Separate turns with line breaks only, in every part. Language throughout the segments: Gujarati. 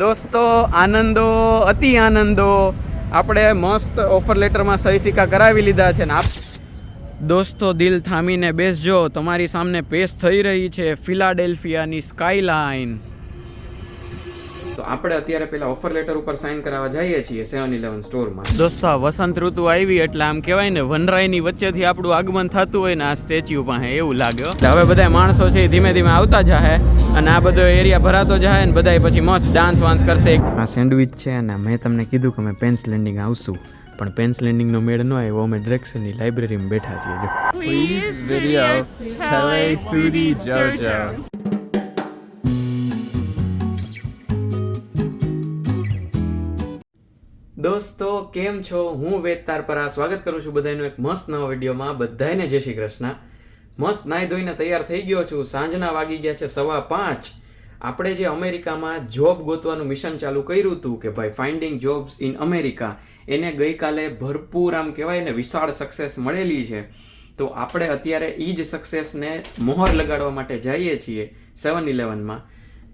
દોસ્તો આનંદો અતિ આનંદો આપણે મસ્ત ઓફર લેટરમાં સહી સિક્કા કરાવી લીધા છે ને દોસ્તો દિલ થામીને બેસજો, તમારી સામે પેશ થઈ રહી છે ફિલાડેલ્ફિયાની સ્કાયલાઇન. તો આપણે અત્યારે પેલા ઓફર લેટર ઉપર સાઇન કરાવવા જઈએ છીએ 7-Eleven સ્ટોરમાં. દોસ્તો આ વસંત ઋતુ આવી એટલે આમ કહેવાય ને વનરાયની વચ્ચેથી આપણું આગમન થતું હોય ને આ સ્ટેચ્યુ પાસે એવું લાગ્યો. હવે બધા માણસો છે ધીમે ધીમે આવતા જાય અને આ બધો એરિયા ભરાતો જાય ને બધા પછી મસ્ત ડાન્સ વાન્સ કરશે. આ સેન્ડવિચ છે અને મેં તમને કીધું કે મેં પેન્સ લેન્ડિંગ આવશું, પણ પેન્સ લેન્ડિંગનો મેળ ન આવ્યો. અમે ડ્રેક્સની લાઇબ્રેરીમાં બેઠા છીએ.
Please video Chile Sudi Jojo.
દોસ્તો કેમ છો? હું વેદ તારપરા સ્વાગત કરું છું બધાનું એક મસ્ત નવા વિડીયોમાં. બધાને જય શ્રી કૃષ્ણ. મસ્ત નાઈ ધોઈને તૈયાર થઈ ગયો છું. સાંજના વાગી ગયા છે 5:15. આપણે જે અમેરિકામાં જોબ ગોતવાનું મિશન ચાલુ કર્યું હતું કે ભાઈ ફાઇન્ડિંગ જોબ્સ ઇન અમેરિકા, એને ગઈકાલે ભરપૂર આમ કહેવાય ને વિશાળ સક્સેસ મળેલી છે. તો આપણે અત્યારે એ જ સક્સેસને મોહર લગાડવા માટે જઈએ છીએ 7-Elevenમાં.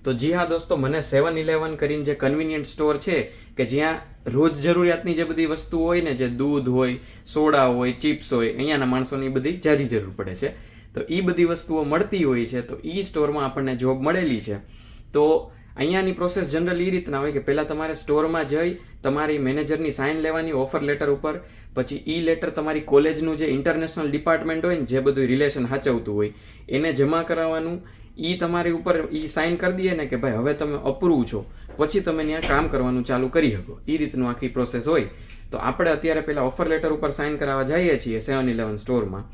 તો જી હા દોસ્તો, મને 7-Eleven કરીને જે કન્વિનિયન્ટ સ્ટોર છે કે જ્યાં રોજ જરૂરિયાતની જે બધી વસ્તુ હોય ને, જે દૂધ હોય, સોડા હોય, ચિપ્સ હોય, અહીંયાના માણસોની બધી જાજી જરૂર પડે છે. તો એ બધી વસ્તુઓ મળતી હોય છે. તો એ સ્ટોરમાં આપણને જોબ મળેલી છે. તો અહીંયાની પ્રોસેસ જનરલી એ રીતના હોય કે પહેલાં તમારે સ્ટોરમાં જઈ તમારી મેનેજરની સાઇન લેવાની ઓફર લેટર ઉપર, પછી એ લેટર તમારી કોલેજનું જે ઇન્ટરનેશનલ ડિપાર્ટમેન્ટ હોય ને જે બધું રિલેશન સાચવતું હોય એને જમા કરાવવાનું. એ તમારી ઉપર એ સાઇન કરી દઈએ ને કે ભાઈ હવે તમે અપ્રૂવ છો, પછી તમે ત્યાં કામ કરવાનું ચાલુ કરી શકો. એ રીતનું આખી પ્રોસેસ હોય. તો આપણે અત્યારે પેલા ઓફર લેટર ઉપર સાઇન કરાવવા જઈએ છીએ 7-Eleven સ્ટોરમાં.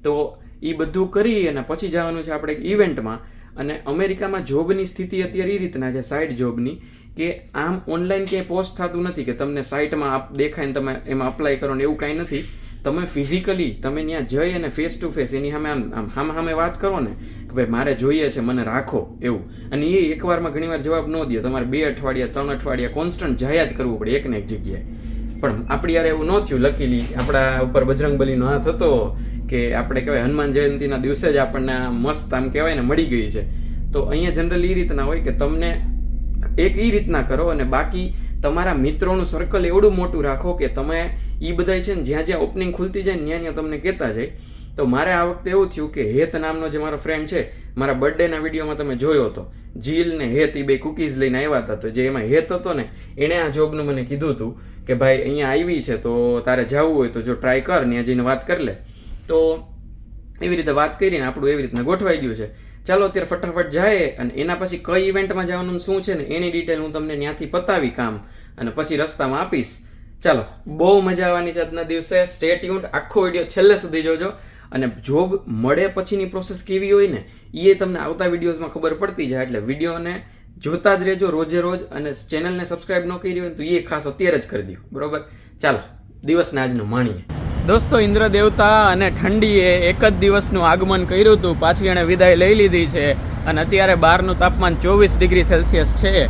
તો એ બધું કરી અને પછી જવાનું છે આપણે ઇવેન્ટમાં. અને અમેરિકામાં જોબની સ્થિતિ અત્યારે એ રીતના છે, સાઇડ જોબની, કે આમ ઓનલાઈન ક્યાંય પોસ્ટ થતું નથી કે તમને સાઇટમાં દેખાય ને તમે એમાં અપ્લાય કરો ને એવું કાંઈ નથી. તમે ફિઝિકલી તમે ત્યાં જઈ અને ફેસ ટુ ફેસ એની સામે વાત કરો ને કે ભાઈ મારે જોઈએ છે, મને રાખો એવું. અને એ એકવારમાં ઘણીવાર જવાબ ન દે. તમારે 2 અઠવાડિયા 3 અઠવાડિયા કોન્સ્ટન્ટ જયા જ કરવું પડે એકને એક જગ્યાએ. પણ આપણી યાર એવું ન થયું. લકીલી આપણા ઉપર બજરંગબલીનો હાથ હતો કે આપણે કહેવાય હનુમાન જયંતિના દિવસે જ આપણને મસ્ત આમ કહેવાય ને મળી ગઈ છે. તો અહીંયા જનરલી એ રીતના હોય કે તમને એક એ રીતના કરો અને બાકી તમારા મિત્રોનું સર્કલ એવડું મોટું રાખો કે તમે એ બધા છે ને જ્યાં જ્યાં ઓપનિંગ ખુલતી જાય ને ત્યાં તમને કહેતા જાય. તો મારે આ વખતે એવું થયું કે હેત નામનો જે મારો ફ્રેન્ડ છે, મારા બર્થડેના વિડીયોમાં તમે જોયો હતો, જીલ ને હેત એ બે કુકીઝ લઈને આવ્યા હતા. તો જે એમાં હેત હતો ને એણે આ જોબનું મને કીધું હતું કે ભાઈ અહીંયા આવી છે તો તારે જવું હોય તો જો ટ્રાય કર, ત્યાં જઈને વાત કરી લે. તો એવી રીતે વાત કરીને આપણું એવી રીતના ગોઠવાઈ ગયું છે. ચાલો અત્યારે ફટાફટ જાય અને એના પછી કઈ ઇવેન્ટમાં જવાનું શું છે ને એની ડિટેલ હું તમને ત્યાંથી પતાવી કામ અને પછી રસ્તામાં આપીશ. ચાલો, બહુ મજા આવવાની છે આજના દિવસે. સ્ટે ટ્યુન્ડ, આખો વિડીયો છેલ્લે સુધી જોજો. અને જોબ મળે પછીની પ્રોસેસ કેવી હોય ને એ તમને આવતા વિડીયોઝમાં ખબર પડતી જાય. એટલે વિડીયોને જોતા જ રહેજો રોજે રોજ. અને ચેનલને સબસ્ક્રાઈબ ન કરી હોય તો એ ખાસ અત્યારે જ કરી દો, બરોબર? ચાલો દિવસને આજનો માણીએ. દોસ્તો ઇન્દ્ર દેવતા અને ઠંડીએ એક જ દિવસનું આગમન કર્યું હતું, પાછી એણે વિદાય લઈ લીધી છે. અને અત્યારે બહારનું તાપમાન 24 ડિગ્રી સેલ્સિયસ છે.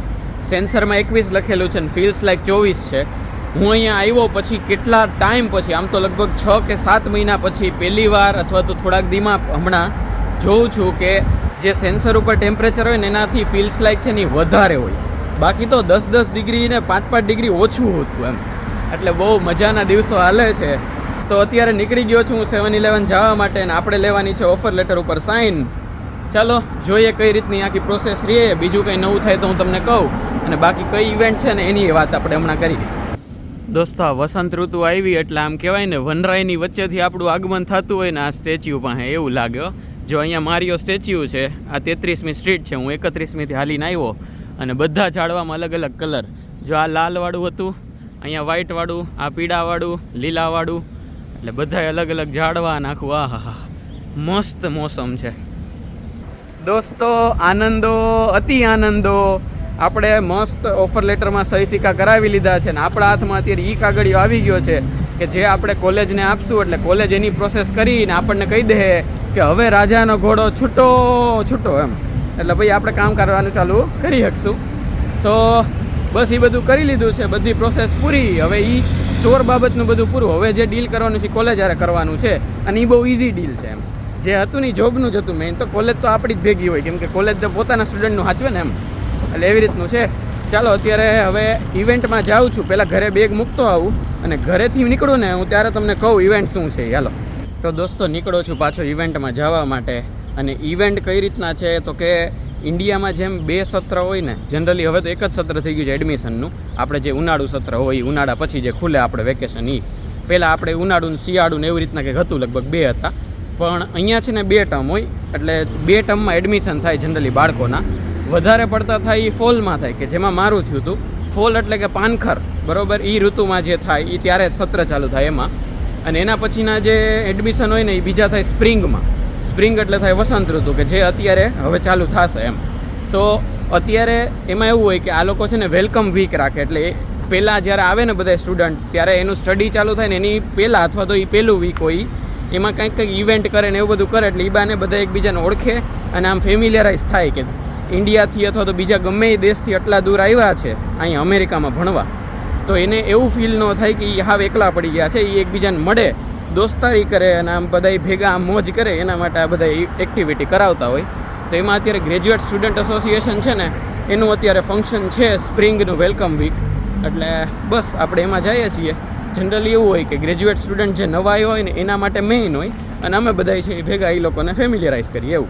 સેન્સરમાં 21 લખેલું છે અને ફીલ્સ લાઈક 24 છે. હું અહીંયા આવ્યો પછી કેટલા ટાઈમ પછી, આમ તો લગભગ 6 કે 7 મહિના પછી પહેલી વાર અથવા તો થોડાક દીમાં હમણાં જોઉં છું કે જે સેન્સર ઉપર ટેમ્પરેચર હોય ને એનાથી ફીલ્સ લાઈક છે ને વધારે હોય. બાકી તો 10-10 ડિગ્રી ને 5-5 ડિગ્રી ઓછું હતું એમ. એટલે બહુ મજાના દિવસો હાલે છે. તો અત્યારે નીકળી ગયો છું હું 7-Eleven જવા માટે અને આપણે લેવાની છે ઓફર લેટર ઉપર સાઇન. ચાલો જોઈએ કઈ રીતની આખી પ્રોસેસ રહે. બીજું કંઈ નવું થાય તો હું તમને કહું. અને બાકી કઈ ઇવેન્ટ છે ને એની વાત આપણે હમણાં કરીએ. દોસ્તો આ વસંત ઋતુ આવી એટલે આમ કહેવાય ને વનરાયની વચ્ચેથી આપણું આગમન થતું હોય ને આ સ્ટેચ્યુ પાસે એવું લાગ્યો. જો અહીંયા મારીઓ સ્ટેચ્યુ છે, આ 33મી સ્ટ્રીટ છે. હું 31મીથી હાલીને આવ્યો અને બધા ઝાડવામાં અલગ અલગ કલર. જો આ લાલવાળું હતું, અહીંયા વ્હાઈટવાળું, આ પીળાવાળું, લીલાવાળું, એટલે બધાય અલગ અલગ ઝાડવા નાખું. આહા, મસ્ત મોસમ છે દોસ્તો. આનંદો અતિ આનંદો. આપણે મસ્ત ઓફર લેટરમાં સહી સિક્કા કરાવી લીધા છે ને આપણા હાથમાં અત્યારે ઈ કાગળિયો આવી ગયો છે કે જે આપણે કોલેજને આપશું. એટલે કોલેજ એની પ્રોસેસ કરીને આપણને કહી દે કે હવે રાજાનો ઘોડો છૂટો છૂટો એમ. એટલે ભાઈ આપણે કામ કરવાનું ચાલુ કરી શકશું. તો બસ એ બધું કરી લીધું છે, બધી પ્રોસેસ પૂરી. હવે એ સ્ટોર બાબતનું બધું પૂરું. હવે જે ડીલ કરવાનું છે કોલેજ હારે કરવાનું છે અને એ બહુ ઇઝી ડીલ છે એમ. જે હતું ને જોબનું જ હતું મેઇન. તો કોલેજ તો આપણી જ ભેગી હોય કેમ કે કોલેજ તો પોતાના સ્ટુડન્ટનું સાચવે ને એમ. એટલે એવી રીતનું છે. ચાલો અત્યારે હવે ઇવેન્ટમાં જાઉં છું. પહેલાં ઘરે બેગ મૂકતો આવું અને ઘરેથી નીકળું ને હું ત્યારે તમને કહું ઇવેન્ટ શું છે. હાલો તો દોસ્તો નીકળો છું પાછો ઇવેન્ટમાં જવા માટે. અને ઇવેન્ટ કઈ રીતના છે તો કે ઇન્ડિયામાં જેમ 2 સત્ર હોય ને, જનરલી હવે તો એક જ સત્ર થઈ ગયું છે એડમિશનનું. આપણે જે ઉનાળુ સત્ર હોય ઉનાળા પછી જે ખુલે આપણે વેકેશન એ પહેલાં આપણે ઉનાળું ને શિયાળું ને એવી રીતના કંઈક હતું, લગભગ 2 હતા. પણ અહીંયા છે ને 2 ટર્મ હોય, એટલે 2 ટર્મમાં એડમિશન થાય જનરલી બાળકોના. વધારે પડતા થાય એ ફોલમાં થાય, કે જેમાં મારું થયું હતું. ફોલ એટલે કે પાનખર, બરાબર, એ ઋતુમાં જે થાય એ ત્યારે જ સત્ર ચાલુ થાય એમાં. અને એના પછીના જે એડમિશન હોય ને એ બીજા થાય સ્પ્રિંગમાં. સ્પ્રિંગ એટલે થાય વસંત ઋતુ, કે જે અત્યારે હવે ચાલુ થશે એમ. તો અત્યારે એમાં એવું હોય કે આ લોકો છે ને વેલકમ વીક રાખે, એટલે પહેલાં જ્યારે આવે ને બધા સ્ટુડન્ટ ત્યારે એનું સ્ટડી ચાલુ થાય ને એની પહેલાં અથવા તો એ પહેલું વીક હોય એમાં કંઈક ઇવેન્ટ કરે ને એવું બધું કરે, એટલે એ બાને બધા એકબીજાને ઓળખે અને આમ ફેમિલિયરાઇઝ થાય કે ઇન્ડિયાથી અથવા તો બીજા ગમે એ દેશથી આટલા દૂર આવ્યા છે અહીંયા અમેરિકામાં ભણવા, તો એને એવું ફીલ ન થાય કે એ હાવ એકલા પડી ગયા છે. એ એકબીજાને મળે, દોસ્તારી કરે અને આમ બધા ભેગા આમ મોજ કરે, એના માટે આ બધા એક્ટિવિટી કરાવતા હોય. તો એમાં અત્યારે ગ્રેજ્યુએટ સ્ટુડન્ટ એસોસિએશન છે ને એનું અત્યારે ફંક્શન છે સ્પ્રિંગનું વેલકમ વીક, એટલે બસ આપણે એમાં જઈએ છીએ. જનરલી એવું હોય કે ગ્રેજ્યુએટ સ્ટુડન્ટ જે નવા આવ્યો હોય ને એના માટે મેઇન હોય અને અમે બધા છે એ ભેગા એ લોકોને ફેમિલિયરાઇઝ કરીએ એવું.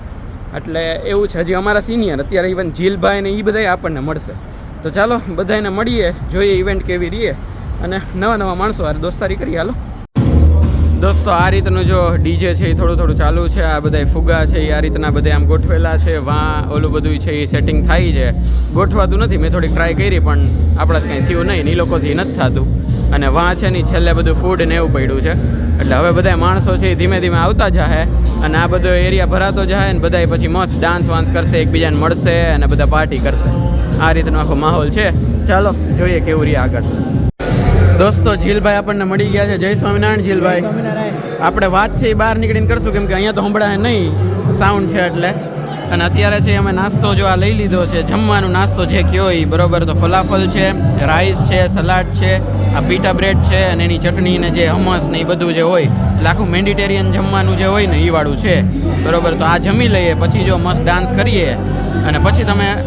એટલે એવું છે. હજી અમારા સિનિયર અત્યારે ઇવન જીલભાઈ ને એ બધા આપણને મળશે. તો ચાલો બધાને મળીએ, જોઈએ ઇવેન્ટ કેવી રહીએ અને નવા માણસો હારે દોસ્તારી કરીએ. હાલો દોસ્તો, આ રીતનું જો ડીજે છે એ થોડું ચાલુ છે. આ બધા ફુગા છે એ આ રીતના બધા આમ ગોઠવેલા છે. ઓલું બધું છે એ સેટિંગ થાય છે. ગોઠવાતું નથી, મેં થોડીક ટ્રાય કરી પણ આપણા કંઈ થયું નહીં, એ લોકોથી નથી થતું. અને છે ને છેલ્લે બધું ફૂડ ને એવું પડ્યું છે. એટલે હવે બધા માણસો છે એ ધીમે ધીમે આવતા જાય અને આ બધો એરિયા ભરાતો જાય ને બધા પછી મસ્ત ડાન્સ વાન્સ કરશે, એકબીજાને મળશે અને બધા પાર્ટી કરશે. આ રીતનો આખો માહોલ છે. ચાલો જોઈએ કેવું રહી આગળ. દોસ્તો, જીલભાઈ આપણને મળી ગયા છે. જય સ્વામિનારાયણ જીલભાઈ. આપણે વાત છે એ બહાર નીકળીને કરશું, કેમ કે અહીંયા તો સંભળાય નહીં, સાઉન્ડ છે એટલે. અને અત્યારે છે અમે નાસ્તો જો આ લઈ લીધો છે, જમવાનો નાસ્તો જે કયો એ બરોબર. તો ફલાફલ છે, રાઈસ છે, સલાડ છે, આ પીટા બ્રેડ છે અને એની ચટણી ને જે હમસ ને એ બધું જે હોય, એટલે આખું મેડિટેરિયન જમવાનું જે હોય ને એ વાળું છે બરોબર. તો આ જમી લઈએ, પછી જો મસ્ત ડાન્સ કરીએ અને પછી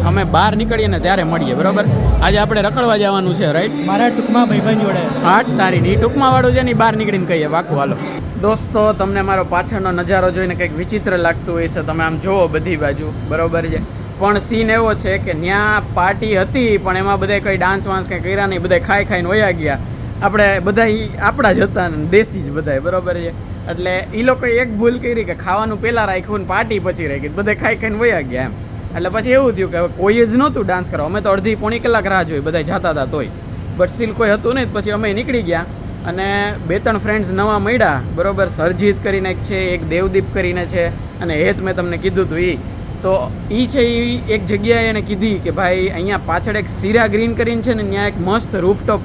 અમે બહાર નીકળીએ ને ત્યારે મળીએ બરોબર. આજે આપણે રખડવા જવાનું છે, રાઈટ?
મારા ટૂંકમાં ભાઈબંધ જોડે.
હા તારી ની ટૂંકમાં વાળું છે ને બહાર નીકળીને કહીએ વાકું. હાલો દોસ્તો, તમને મારો પાછળનો નજારો જોઈને કંઈક વિચિત્ર લાગતું હોય છે. તમે આમ જુઓ બધી બાજુ બરોબર છે, પણ સીન એવો છે કે ત્યાં પાર્ટી હતી પણ એમાં બધા કંઈ ડાન્સ વાન્સ કંઈ કર્યા નહીં, બધા ખાઈને વયા ગયા. આપણે બધા આપણા જ હતા ને દેશી જ બધા બરોબર છે. એટલે એ લોકોએ એક ભૂલ કરી કે ખાવાનું પહેલાં રાખ્યું ને પાર્ટી પછી રાખી, બધા ખાઈને વયા ગયા એમ. એટલે પછી એવું થયું કે હવે કોઈ જ નહોતું ડાન્સ કરવા. અમે તો અડધી પોણી કલાક રાહ જોઈ, બધા જતા હતા તોય, બટ સ્ટીલ કોઈ હતું નહીં. પછી અમે નીકળી ગયા અને 2-3 ફ્રેન્ડ્સ નવા મળ્યા બરોબર. સરજીત કરીને એક છે, એક દેવદીપ કરીને છે અને હેત મેં તમને કીધું હતું એ. તો એ છે એ એક જગ્યાએ એને કીધી કે ભાઈ અહીંયા પાછળ એક સીરા ગ્રીન કરીને છે ને ત્યાં એક મસ્ત રૂફટોપ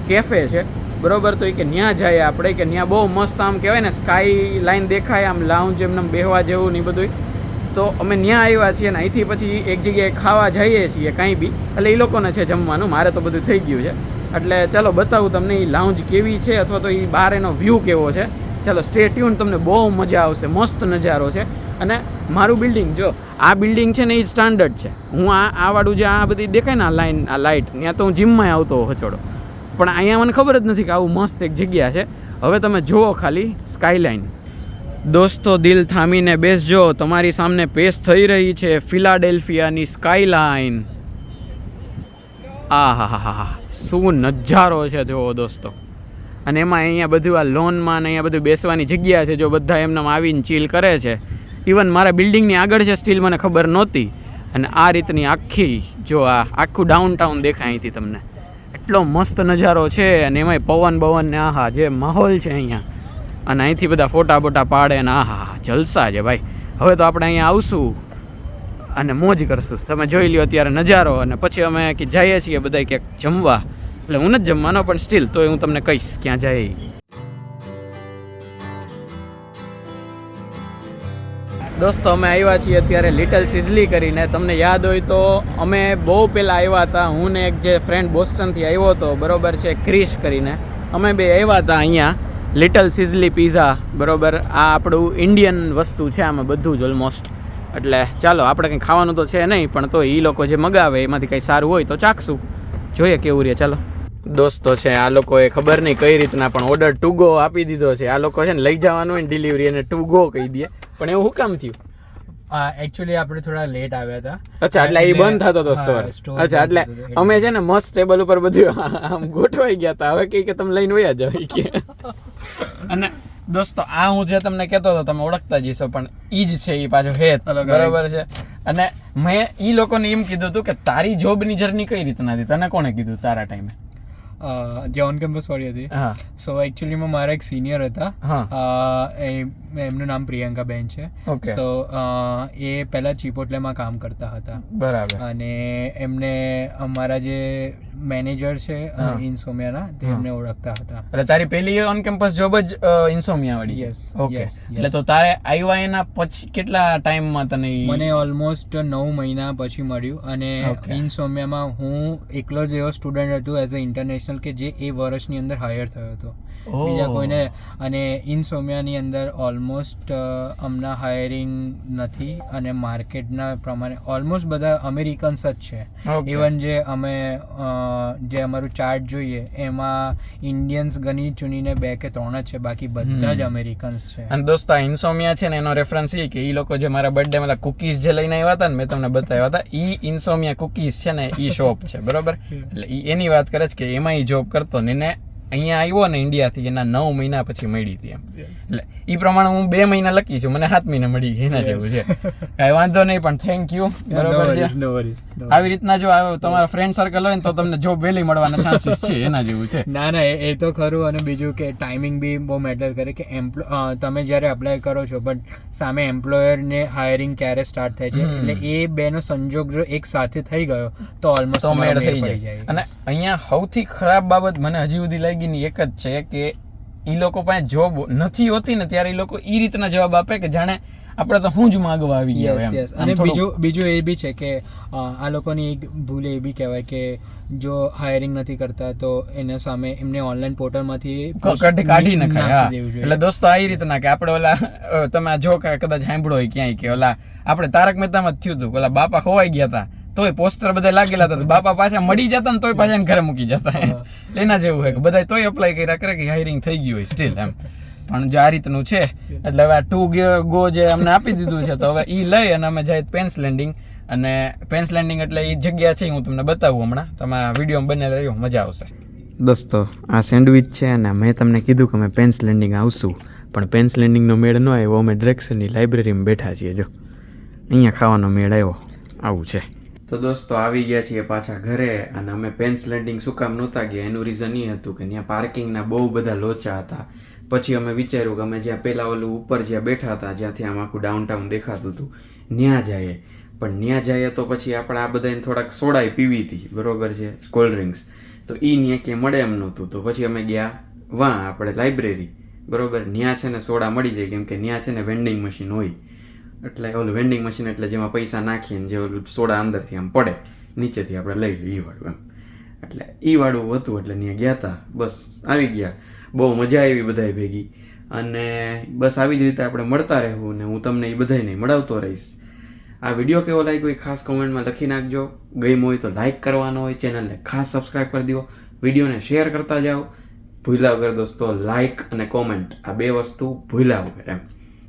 કેફે છે બરોબર. તો એ કે ત્યાં જાય આપણે, કે ત્યાં બહુ મસ્ત આમ કહેવાય ને સ્કાય લાઈન દેખાય, આમ લાઉન્જ એમને બેહવા જેવું ને બધું. તો અમે ત્યાં આવ્યા છીએ ને અહીંથી પછી એક જગ્યાએ ખાવા જઈએ છીએ કાંઈ બી. એટલે એ લોકોને છે જમવાનું, મારે તો બધું થઈ ગયું છે. એટલે ચાલો બતાવું તમને એ લાઉન્જ કેવી છે અથવા તો એ બહાર એનો વ્યૂ કેવો છે. ચાલો સ્ટે ટ્યુન, તમને બહુ મજા આવશે. મસ્ત નજારો છે. અને મારું બિલ્ડિંગ જો આ બિલ્ડિંગ છે ને એ સ્ટાન્ડર્ડ છે. હું આ વાળું જે આ બધી દેખાય ને આ લાઈન, આ લાઇટ, ત્યાં તો હું જીમમાં આવતો હચોડો, પણ અહીંયા મને ખબર જ નથી કે આવું મસ્ત એક જગ્યા છે. હવે તમે જુઓ ખાલી સ્કાયલાઇન. દોસ્તો, દિલ થામીને બેસજો, તમારી સામે પેશ થઈ રહી છે ફિલાડેલ્ફિયાની સ્કાયલાઇન. હા, શું નજારો છે જુઓ દોસ્તો. અને એમાં અહીંયા બધું આ લોનમાં ને અહીંયા બધું બેસવાની જગ્યા છે. જો બધા એમને આવીને ચીલ કરે છે. ઇવન મારા બિલ્ડિંગની આગળ છે સ્ટીલ, મને ખબર નહોતી. અને આ રીતની આખી જો આ આખું ડાઉનટાઉન દેખાય અહીંથી તમને. એટલો મસ્ત નજારો છે અને એમાંય પવન ને આહા જે માહોલ છે અહીંયા. અને અહીંથી બધા ફોટા બોટા પાડે ને આહા જલસા છે ભાઈ. હવે તો આપણે અહીંયા આવશું અને મોજ કરશું. તમે જોઈ લ્યો અત્યારે નજારો. અને પછી અમે જઈએ છીએ બધા ક્યાંક જમવા. એટલે હું નથી જમવાનો પણ સ્ટીલ તોય હું તમને કહીશ ક્યાં જાય. દોસ્તો, અમે આવ્યા છીએ અત્યારે લિટલ સિઝલી કરીને. તમને યાદ હોય તો અમે બહુ પહેલાં આવ્યા હતા. હું ને એક જે ફ્રેન્ડ બોસ્ટનથી આવ્યો હતો બરોબર છે, ક્રિશ કરીને. અમે બે આવ્યા હતા અહીંયા લિટલ સિઝલી પીઝા બરોબર. આ આપણું ઇન્ડિયન વસ્તુ છે આમાં બધું જ ઓલમોસ્ટ. એટલે ચાલો આપણે કંઈ ખાવાનું તો છે નહીં, પણ તો એ લોકો જે મગાવે એમાંથી કંઈ સારું હોય તો ચાખશું, જોઈએ કેવું રહે. ચાલો દોસ્તો છે આ લોકોએ ખબર નહીં કઈ રીતના પણ ઓર્ડર ટુ ગો આપી દીધો છે. આ લોકો છે ને લઈ જવાનું હોય ને ડિલિવરી અને ટુ ગો કહી દે, પણ એવું શું કામ થયું?
એકચ્યુઅલી આપણે થોડા લેટ આવ્યા હતા.
અચ્છા, એટલે એ બંધ થતો હતો સ્ટોર. અચ્છા, એટલે અમે છે ને મસ્ત ટેબલ ઉપર બધું આમ ગોઠવાઈ ગયા હતા. હવે કે તમે લઈને વયા જાવ કે. અને દોસ્તો આ હું જે તમને કહેતો હતો તમે ઓળખતા જઈશો, પણ ઈ જ છે, ઈ પાછો હેત, બરોબર છે. અને મેં ઈ લોકોને એમ કીધું હતું કે તારી જોબની જર્ની કઈ રીતના હતી, તને કોણે કીધું તારા ટાઈમે?
જે ઓન કેમ્પસ વાળી હતી. સો એકચ્યુઅલીમાં મારા એક સિનિયર હતા, એમનું નામ પ્રિયંકા બેન છે. તો એ પહેલા ચીપોટલેમાં કામ કરતા હતા.
બરાબર.
અને એમને અમારા જે મેનેજર છે ઇન્સોમિયાના, તે એમને ઓળખતા હતા.
એટલે તારી પહેલી ઓન કેમ્પસ જોબ જ ઇન્સોમિયા વાળી?
યસ.
ઓકે. એટલે તો તારે આવ્યા એના પછી કેટલા ટાઈમમાં તને?
મને ઓલમોસ્ટ 9 મહિના પછી મળ્યું. અને ઇન્સોમિયામાં હું એકલો જ એવો સ્ટુડન્ટ હતો એઝ અ ઇન્ટરનેશનલ કે જે એ વર્ષની અંદર હાયર થયો હતો, બીજા કોઈને. અને ઇન્સોમિયાની અંદર ઓલમોસ્ટ હમણાં હાયરિંગ નથી, અને માર્કેટના પ્રમાણે ઓલમોસ્ટ બધા અમેરિકન્સ જ છે. ઇવન જે અમે જે અમારું ચાર્ટ જોઈએ એમાં ઇન્ડિયન્સ ગણી ચૂનીને 2 કે 3 જ છે, બાકી બધા જ અમેરિકન્સ છે.
અને દોસ્તો ઇન્સોમિયા છે ને એનો રેફરન્સ એ કે એ લોકો જે મારા બર્થડે માં કુકીઝ જે લઈને આવ્યા હતા ને, મેં તમને બતાવ્યા હતા, ઈ ઇન્સોમિયા કુકીઝ છે ને, ઈ શોપ છે, બરોબર. એટલે ઈ એની વાત કરે છે કે એમાં જોબ કરતો ને એને અહીંયા આવ્યો ને ઇન્ડિયાથી, એના 9 મહિના પછી મળી હતી એમ. એટલે એ પ્રમાણે હું 2 મહિના લકી છું, મને 7 મહિના મળી ગઈ, એના જેવું છે. કાંઈ વાંધો નહીં, પણ થેન્ક યુ, બરોબર છે. આવી રીતના જો તમારા ફ્રેન્ડ સર્કલ હોય ને તો તમને જોબ વહેલી મળવાના ચાન્સીસ છે, એના જેવું છે.
ના ના, એ તો ખરું. અને બીજું કે ટાઈમિંગ બી બહુ મેટર કરે કે તમે જ્યારે અપ્લાય કરો છો બટ સામે એમ્પ્લોયરને હાયરિંગ ક્યારે સ્ટાર્ટ થાય છે, એટલે એ બેનો સંજોગ જો એક સાથે થઈ ગયો તો ઓલમોસ્ટ
મેળ થઈ જાય. અને અહીંયા સૌથી ખરાબ બાબત મને હજી સુધી લાગી એક જ છે કે ઈ લોકો પાસે જોબ નથી હોતી ને ત્યારે ઈ લોકો ઈ રીતના જવાબ આપે કે જાણે આપણે તો હું જ માંગવા આવી ગયા એમ.
અને બીજું એ બી છે કે આ લોકોની એક ભૂલ એ બી કહેવાય કે જો હાયરિંગ નથી કરતા તો એના સામે એમને ઓનલાઈન પોર્ટલમાંથી
કાઢી નખાય. એટલે દોસ્તો આ રીતના કે આપણે ઓલા તમે જો કદાચ સાંભળો હોય ક્યાંય કે ઓલા આપણે તારક મહેતામાં જ થયું હતું, ઓલા બાપા ખોવાઈ ગયા હતા તોય પોસ્ટર બધા લાગેલા હતા, બાપા પાછા મળી જતા ને તોય પાછા ઘરે મૂકી જતા. એના જેવું હોય કે બધા તોય અપ્લાય કર્યા કરે કે હાયરિંગ થઈ ગયું હોય સ્ટીલ એમ. પણ જો આ રીતનું છે એટલે હવે આ ટુ ગો જે અમને આપી દીધું છે તો હવે ઈ લઈ અને અમે જાય પેન્સ લેન્ડિંગ. અને પેન્સ લેન્ડિંગ એટલે એ જગ્યા છે હું તમને બતાવું હમણાં, તમે વિડીયો બને રહ્યો, મજા આવશે. દોસ્તો આ સેન્ડવિચ છે અને મેં તમને કીધું કે અમે પેન્સ લેન્ડિંગ આવશું, પણ પેન્સ લેન્ડિંગનો મેળ ન આવ્યો. અમે ડ્રેક્સની લાઇબ્રેરીમાં બેઠા છીએ, જો અહીંયા ખાવાનો મેળ આવ્યો, આવું છે. તો દોસ્તો આવી ગયા છીએ પાછા ઘરે. અને અમે પેન્સ લેન્ડિંગ શું કામ નહોતા ગયા એનું રીઝન એ હતું કે ત્યાં પાર્કિંગના બહુ બધા લોચા હતા. પછી અમે વિચાર્યું કે અમે જ્યાં પહેલાં ઓલું ઉપર જ્યાં બેઠા હતા જ્યાંથી આમ આખું ડાઉનટાઉન દેખાતું હતું ત્યાં જઈએ. પણ ત્યાં જઈએ તો પછી આપણે આ બધાને થોડાક સોડાઈ પીવી હતી, બરોબર છે, કોલ્ડ ડ્રિંક્સ. તો એ ત્યાં ક્યાં મળે એમ નહોતું. તો પછી અમે ગયા વાં આપણે લાઇબ્રેરી, બરોબર. ત્યાં છે ને સોડા મળી જાય, કેમ કે ત્યાં છે ને વેન્ડિંગ મશીન હોય. એટલે ઓલું વેન્ડિંગ મશીન એટલે જેમાં પૈસા નાખીને જે ઓલું સોડા અંદરથી આમ પડે નીચેથી આપણે લઈ લઈએ, ઈ વાળું એમ. એટલે ઈ વાળું હતું એટલે ત્યાં ગયા હતા. બસ આવી ગયા, બહુ મજા આવી બધાય ભેગી. અને બસ આવી જ રીતે આપણે મળતા રહેવું ને હું તમને એ બધાને મળાવતો રહીશ. આ વિડીયો કેવો લાગ્યો એ ખાસ કોમેન્ટમાં લખી નાખજો. ગમ્યો હોય તો લાઇક કરવાનો હોય, ચેનલને ખાસ સબસ્ક્રાઈબ કરી દો, વિડીયોને શેર કરતા જાઓ. ભૂલ્યા વગર દોસ્તો લાઇક અને કોમેન્ટ આ 2 વસ્તુ ભૂલ્યા વગર એમ.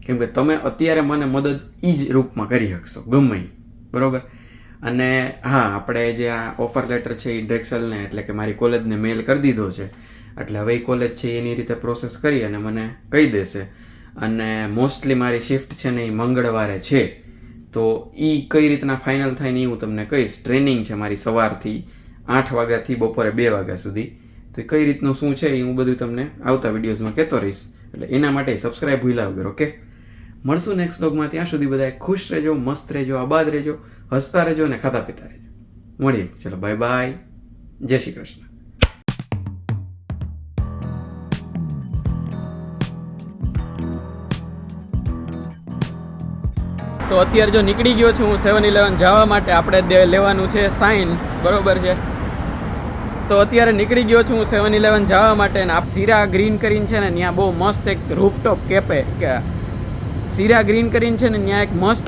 કેમ કે તમે અત્યારે મને મદદ એ જ રૂપમાં કરી શકશો ગમે, બરાબર. અને હા, આપણે જે આ ઓફર લેટર છે એ ડ્રેક્સલને એટલે કે મારી કોલેજને મેલ કરી દીધો છે. એટલે હવે એ કોલેજ છે એની રીતે પ્રોસેસ કરી અને મને કહી દેશે. અને મોસ્ટલી મારી શિફ્ટ છે ને એ મંગળવારે છે, તો એ કઈ રીતના ફાઇનલ થાય ને એ હું તમને કહીશ. ટ્રેનિંગ છે મારી સવારથી 8 વાગ્યાથી બપોરે 2 વાગ્યા સુધી. તો એ કઈ રીતનું શું છે એ હું બધું તમને આવતા વિડીયોઝમાં કહેતો રહીશ. એટલે એના માટે સબસ્ક્રાઈબ ભૂલ્યા વગર, ઓકે. મળશું નેક્સ્ટ વ્લોગમાં. ત્યાં સુધી બધા ખુશ રહેજો, મસ્ત રહેજો, આબાદ રહેજો, હસતા રહેજો અને ખાતા પીતા રહેજો. મળીએ, ચલો બાય બાય, જય શ્રી કૃષ્ણ. તો અત્યારે જો નીકળી ગયો છું હું 7-11 જવા માટે. આપણે લેવાનું છે સાઇન, બરોબર છે. તો અત્યારે નીકળી ગયો છું હું 7-11 જવા માટે. અને આ સીરા ગ્રીન કરીને છે ને ત્યાં બહુ મસ્ત એક રૂફટોપ કેફે કે સીરા ગ્રીન કરીને છે ને ત્યાં એક મસ્ત